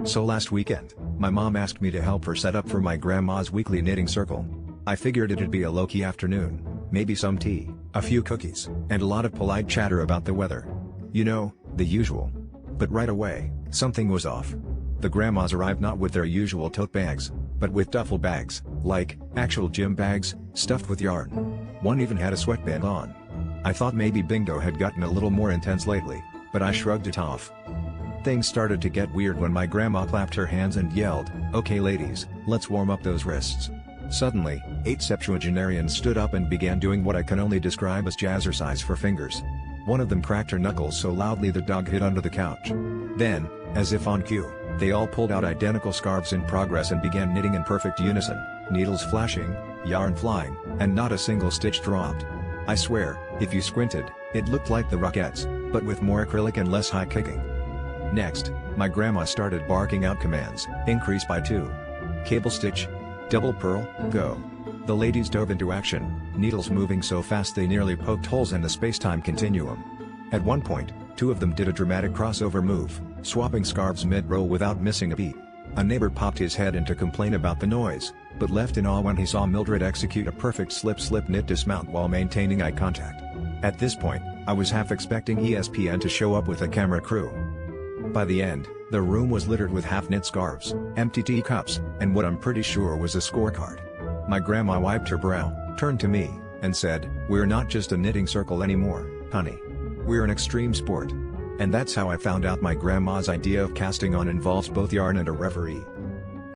So last weekend, my mom asked me to help her set up for my grandma's weekly knitting circle. I figured it'd be a low-key afternoon, maybe some tea, a few cookies, and a lot of polite chatter about the weather. You know, the usual. But right away, something was off. The grandmas arrived not with their usual tote bags, but with duffel bags, like, actual gym bags, stuffed with yarn. One even had a sweatband on. I thought maybe bingo had gotten a little more intense lately, but I shrugged it off. Things started to get weird when my grandma clapped her hands and yelled, "Okay ladies, let's warm up those wrists." Suddenly, 8 septuagenarians stood up and began doing what I can only describe as jazzercise for fingers. One of them cracked her knuckles so loudly the dog hid under the couch. Then, as if on cue, they all pulled out identical scarves in progress and began knitting in perfect unison, needles flashing, yarn flying, and not a single stitch dropped. I swear, if you squinted, it looked like the Rockettes, but with more acrylic and less high kicking. Next, my grandma started barking out commands, increase by 2. Cable stitch. Double purl, go. The ladies dove into action, needles moving so fast they nearly poked holes in the space-time continuum. At one point, 2 of them did a dramatic crossover move, swapping scarves mid-row without missing a beat. A neighbor popped his head in to complain about the noise, but left in awe when he saw Mildred execute a perfect slip-slip knit dismount while maintaining eye contact. At this point, I was half expecting ESPN to show up with a camera crew. By the end, the room was littered with half-knit scarves, empty teacups, and what I'm pretty sure was a scorecard. My grandma wiped her brow, turned to me, and said, "We're not just a knitting circle anymore, honey. We're an extreme sport." And that's how I found out my grandma's idea of casting on involves both yarn and a referee.